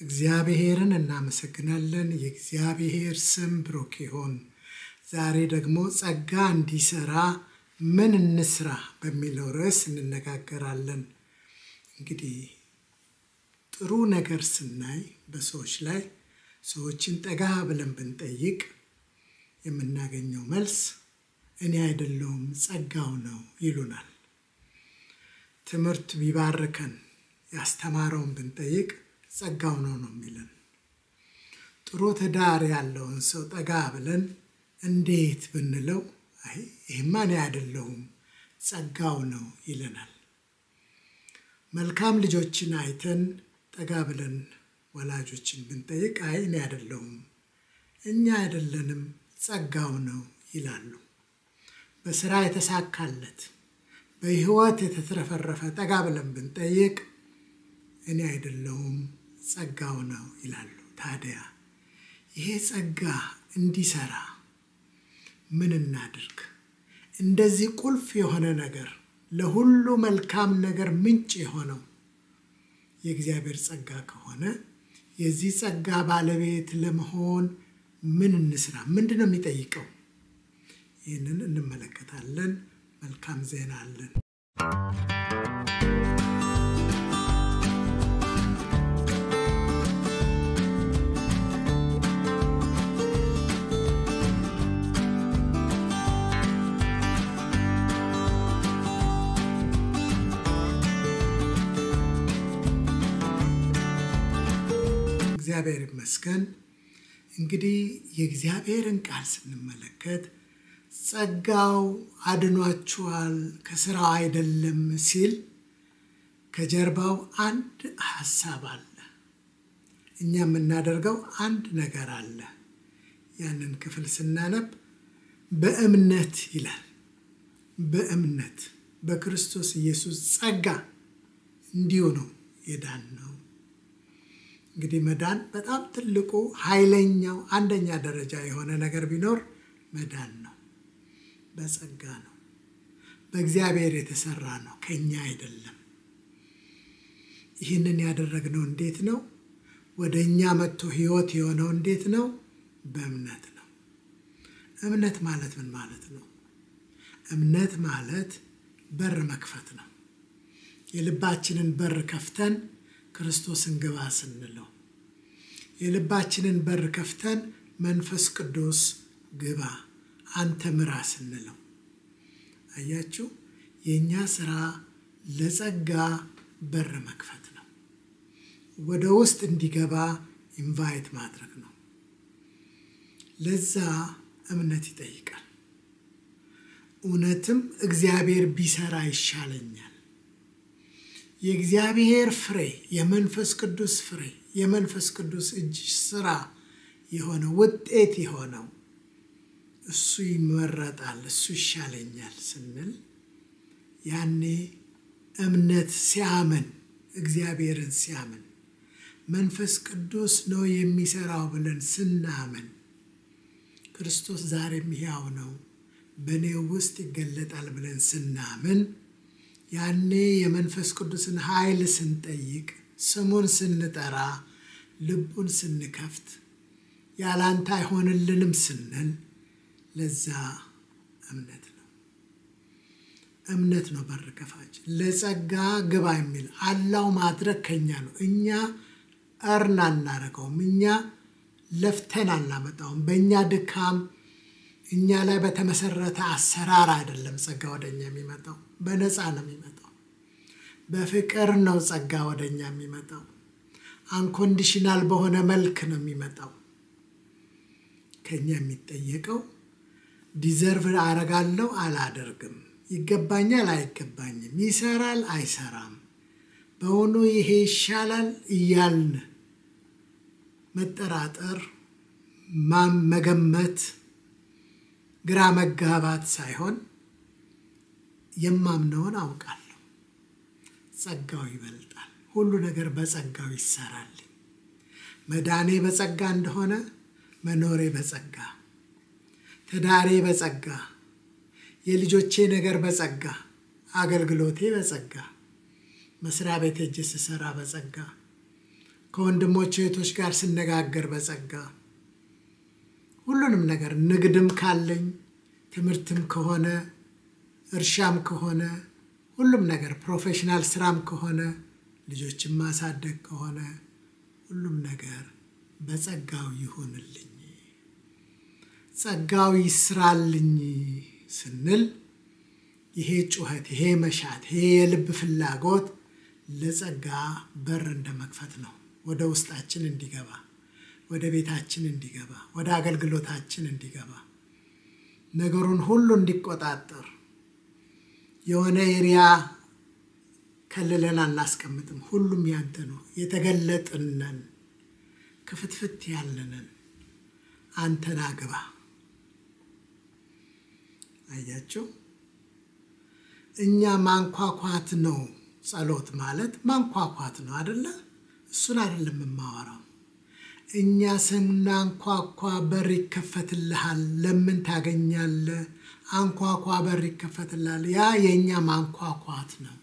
እግዚአብሔርን እናመሰግናለን። የእግዚአብሔር ስም ብሩክ ይሁን። ዛሬ ደግሞ ጸጋ እንዲሰራ ምን እንስራ በሚለው ርዕስ እንነጋገራለን። እንግዲህ ጥሩ ነገር ስናይ በሰዎች ላይ ሰዎችን ጠጋ ብለን ብንጠይቅ የምናገኘው መልስ እኔ አይደለሁም ጸጋው ነው ይሉናል። ትምህርት ቢባርከን ያስተማረውን ብንጠይቅ ጸጋው ነው የሚለን። ጥሩ ትዳር ያለውን ሰው ጠጋ ብለን እንዴት ብንለው ይሄማ እኔ አይደለሁም ጸጋው ነው ይለናል። መልካም ልጆችን አይተን ጠጋ ብለን ወላጆችን ብንጠይቅ እኔ አይደለሁም እኛ አይደለንም ጸጋው ነው ይላሉ። በስራ የተሳካለት በህይወት የተትረፈረፈ ጠጋ ብለን ብንጠይቅ እኔ አይደለሁም ጸጋው ነው ይላሉ። ታዲያ ይሄ ጸጋ እንዲሰራ ምን እናድርግ? እንደዚህ ቁልፍ የሆነ ነገር ለሁሉ መልካም ነገር ምንጭ የሆነው የእግዚአብሔር ጸጋ ከሆነ የዚህ ጸጋ ባለቤት ለመሆን ምን እንስራ? ምንድነው የሚጠይቀው? ይህንን እንመለከታለን። መልካም ዜና አለን። እግዚአብሔር ይመስገን። እንግዲህ የእግዚአብሔርን ቃል ስንመለከት ጸጋው አድኗችኋል ከስራው አይደለም ሲል ከጀርባው አንድ ሐሳብ አለ። እኛ የምናደርገው አንድ ነገር አለ። ያንን ክፍል ስናነብ በእምነት ይላል። በእምነት በክርስቶስ ኢየሱስ ጸጋ እንዲሁ ነው የዳነው። እንግዲህ መዳን በጣም ትልቁ ኃይለኛው አንደኛ ደረጃ የሆነ ነገር ቢኖር መዳን ነው። በጸጋ ነው። በእግዚአብሔር የተሰራ ነው፣ ከኛ አይደለም። ይህንን ያደረግነው እንዴት ነው? ወደኛ መጥቶ ህይወት የሆነው እንዴት ነው? በእምነት ነው። እምነት ማለት ምን ማለት ነው? እምነት ማለት በር መክፈት ነው። የልባችንን በር ከፍተን ክርስቶስን ግባ ስንለው፣ የልባችንን በር ከፍተን መንፈስ ቅዱስ ግባ አንተ ምራ ስንለው፣ አያችሁ፣ የኛ ስራ ለጸጋ በር መክፈት ነው። ወደ ውስጥ እንዲገባ ኢንቫይት ማድረግ ነው። ለዛ እምነት ይጠይቃል። እውነትም እግዚአብሔር ቢሰራ ይሻለኛል። የእግዚአብሔር ፍሬ የመንፈስ ቅዱስ ፍሬ የመንፈስ ቅዱስ እጅ ስራ የሆነው ውጤት የሆነው እሱ ይመረጣል፣ እሱ ይሻለኛል ስንል ያኔ እምነት ሲያምን እግዚአብሔርን ሲያምን መንፈስ ቅዱስ ነው የሚሰራው ብለን ስናምን ክርስቶስ ዛሬም ሕያው ነው በእኔ ውስጥ ይገለጣል ብለን ስናምን ያኔ የመንፈስ ቅዱስን ኃይል ስንጠይቅ ስሙን ስንጠራ ልቡን ስንከፍት ያላንተ አይሆንልንም ስንል ለዛ እምነት ነው። እምነት ነው በር ከፋች። ለጸጋ ግባ የሚል አላው ማድረግ ከኛ ነው። እኛ እርና እናረገውም፣ እኛ ለፍተን አናመጣውም። በእኛ ድካም እኛ ላይ በተመሰረተ አሰራር አይደለም ጸጋ ወደኛ የሚመጣው። በነፃ ነው የሚመጣው። በፍቅር ነው ጸጋ ወደኛ የሚመጣው። አንኮንዲሽናል በሆነ መልክ ነው የሚመጣው። ከኛ የሚጠየቀው ዲዘርቭ አረጋለሁ አላደርግም፣ ይገባኛል አይገባኝም፣ ይሰራል አይሰራም፣ በሆኑ ይሄ ይሻላል እያልን መጠራጠር፣ መገመት፣ ግራ መጋባት ሳይሆን የማምነውን አውቃለሁ፣ ጸጋው ይበልጣል፣ ሁሉ ነገር በጸጋው ይሰራል። መዳኔ በጸጋ እንደሆነ መኖሬ በጸጋ፣ ትዳሬ በጸጋ፣ የልጆቼ ነገር በጸጋ፣ አገልግሎቴ በጸጋ፣ መስሪያ ቤት ሄጄ ስሰራ በጸጋ፣ ከወንድሞቼ እህቶች ጋር ስነጋገር በጸጋ ሁሉንም ነገር ንግድም ካለኝ ትምህርትም ከሆነ እርሻም ከሆነ ሁሉም ነገር ፕሮፌሽናል ስራም ከሆነ ልጆችም ማሳደግ ከሆነ ሁሉም ነገር በጸጋው ይሁንልኝ ጸጋው ይስራልኝ ስንል ይሄ ጩኸት ይሄ መሻት ይሄ የልብ ፍላጎት ለጸጋ በር እንደመክፈት ነው ወደ ውስጣችን እንዲገባ ወደ ቤታችን እንዲገባ ወደ አገልግሎታችን እንዲገባ ነገሩን ሁሉ እንዲቆጣጠር የሆነ ኤሪያ ከለለን አናስቀምጥም ሁሉም ያንተ ነው የተገለጥነን ክፍትፍት ያለነን አንተን አግባ አያችሁ እኛ ማንኳኳት ነው ጸሎት ማለት ማንኳኳት ነው አይደለ እሱን አይደለም የማወራው እኛ ስናንኳኳ በር ይከፈትልሃል ለምን ታገኛለህ አንኳኳ በር ይከፈትልሃል ያ የኛ ማንኳኳት ነው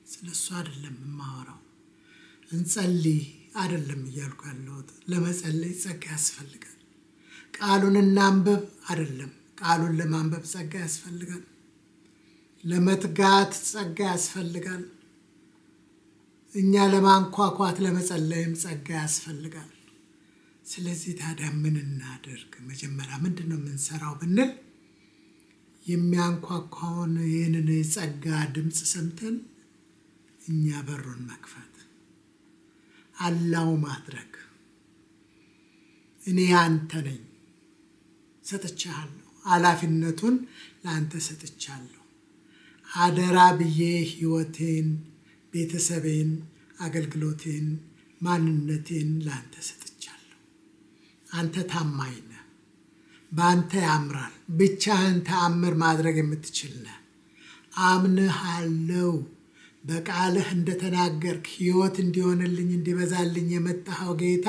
ስለሱ አይደለም የማወራው እንጸልይ አይደለም እያልኩ ያለሁት ለመጸለይ ጸጋ ያስፈልጋል ቃሉን እናንብብ አይደለም ቃሉን ለማንበብ ጸጋ ያስፈልጋል ለመትጋት ጸጋ ያስፈልጋል እኛ ለማንኳኳት ለመጸለይም ጸጋ ያስፈልጋል ስለዚህ ታዲያ ምን እናድርግ መጀመሪያ ምንድነው የምንሰራው ብንል የሚያንኳኳውን ይህንን ጸጋ ድምጽ ሰምተን እኛ በሩን መክፈት አላው ማድረግ እኔ አንተ ነኝ ሰጥቻለሁ ኃላፊነቱን ላንተ ሰጥቻለሁ አደራ ብዬ ህይወቴን ቤተሰቤን አገልግሎቴን ማንነቴን ላንተ ሰጥቻለሁ አንተ ታማኝ ነህ ባንተ ያምራል ብቻህን ተአምር ማድረግ የምትችል ነህ አምንሃለሁ በቃልህ እንደተናገርክ ህይወት እንዲሆንልኝ እንዲበዛልኝ የመጣኸው ጌታ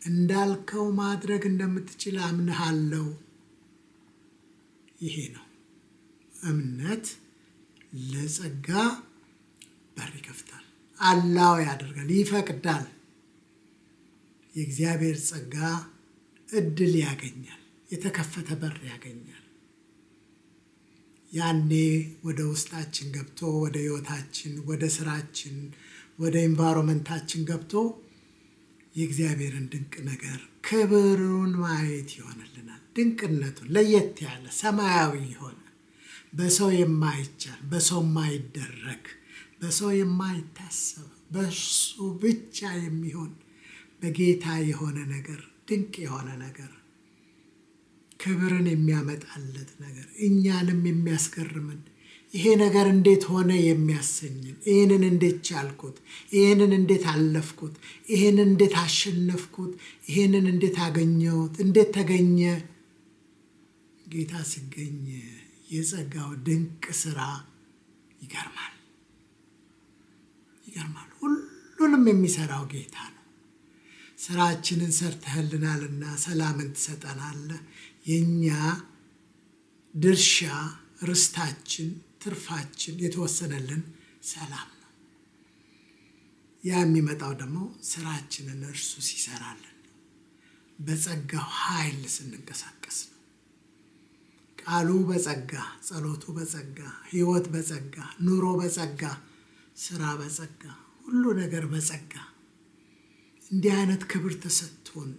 እንዳልከው ማድረግ እንደምትችል አምንሃለሁ ይሄ ነው እምነት ለጸጋ በር ይከፍታል አላው ያደርጋል ይፈቅዳል የእግዚአብሔር ጸጋ እድል ያገኛል የተከፈተ በር ያገኛል ያኔ ወደ ውስጣችን ገብቶ ወደ ህይወታችን ወደ ስራችን ወደ ኤንቫይሮመንታችን ገብቶ የእግዚአብሔርን ድንቅ ነገር ክብሩን ማየት ይሆንልናል ድንቅነቱን ለየት ያለ ሰማያዊ ይሆን በሰው የማይቻል በሰው የማይደረግ በሰው የማይታሰብ በሱ ብቻ የሚሆን በጌታ የሆነ ነገር ድንቅ የሆነ ነገር ክብርን የሚያመጣለት ነገር እኛንም የሚያስገርመን ይሄ ነገር እንዴት ሆነ የሚያሰኝን ይሄንን እንዴት ቻልኩት ይሄንን እንዴት አለፍኩት ይሄንን እንዴት አሸነፍኩት ይሄንን እንዴት አገኘሁት እንዴት ተገኘ ጌታ ሲገኝ የጸጋው ድንቅ ስራ ይገርማል ሁሉንም የሚሰራው ጌታ ነው ስራችንን ሰርተህልናልና ሰላምን ትሰጠናለህ የኛ ድርሻ ርስታችን ትርፋችን የተወሰነልን ሰላም ነው ያ የሚመጣው ደግሞ ስራችንን እርሱ ሲሰራልን በጸጋው ኃይል ስንንቀሳቀስ ነው ቃሉ በጸጋ ጸሎቱ በጸጋ ህይወት በጸጋ ኑሮ በጸጋ ስራ በጸጋ ሁሉ ነገር በጸጋ እንዲህ አይነት ክብር ተሰጥቶን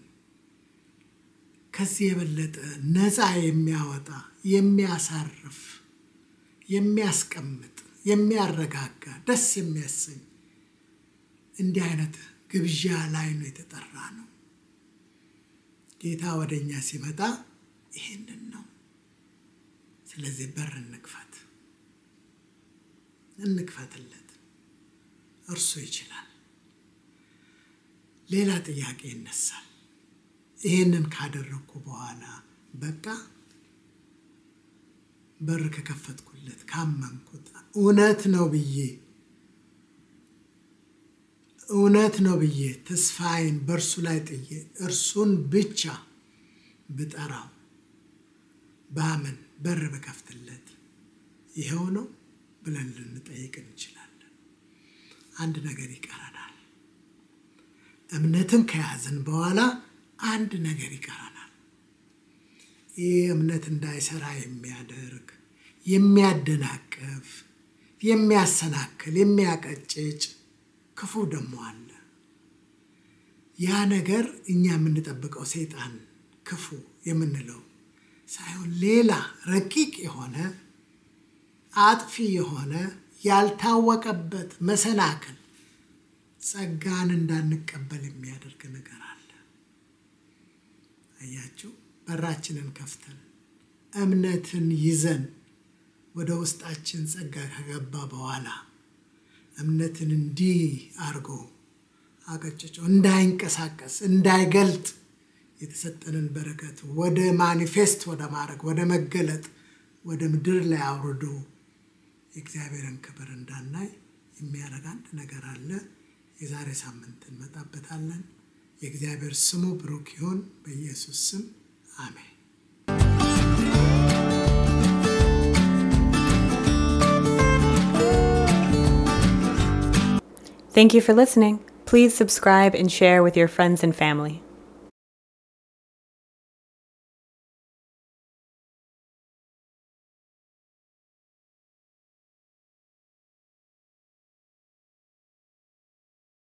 ከዚህ የበለጠ ነፃ የሚያወጣ የሚያሳርፍ የሚያስቀምጥ የሚያረጋጋ ደስ የሚያሰኝ እንዲህ አይነት ግብዣ ላይ ነው የተጠራ ነው ጌታ ወደኛ ሲመጣ ይሄንን ነው ስለዚህ በር እንክፈትለት እርሱ ይችላል ሌላ ጥያቄ ይነሳል ይሄንን ካደረኩ በኋላ በቃ በር ከከፈትኩለት ካመንኩት እውነት ነው ብዬ ተስፋዬን በርሱ ላይ ጥዬ እርሱን ብቻ ብጠራው ባመን በር በከፍትለት ይሄው ነው ብለን ልንጠይቅ እንችላለን አንድ ነገር ይቀረናል እምነትን ከያዝን በኋላ አንድ ነገር ይቀራናል። ይህ እምነት እንዳይሰራ የሚያደርግ የሚያደናቅፍ የሚያሰናክል የሚያቀጭጭ ክፉ ደግሞ አለ። ያ ነገር እኛ የምንጠብቀው ሰይጣን ክፉ የምንለው ሳይሆን ሌላ ረቂቅ የሆነ አጥፊ የሆነ ያልታወቀበት መሰናክል ጸጋን እንዳንቀበል የሚያደርግ ነገር አለ። አያችሁ፣ በራችንን ከፍተን እምነትን ይዘን ወደ ውስጣችን ጸጋ ከገባ በኋላ እምነትን እንዲህ አርጎ አቀጭጮ እንዳይንቀሳቀስ እንዳይገልጥ የተሰጠንን በረከት ወደ ማኒፌስት ወደ ማድረግ ወደ መገለጥ ወደ ምድር ላይ አውርዶ የእግዚአብሔርን ክብር እንዳናይ የሚያደርግ አንድ ነገር አለ። የዛሬ ሳምንት እንመጣበታለን። የእግዚአብሔር ስሙ ብሩክ ይሁን። በኢየሱስ ስም አሜን። Thank you for listening. Please subscribe and share with your friends and family.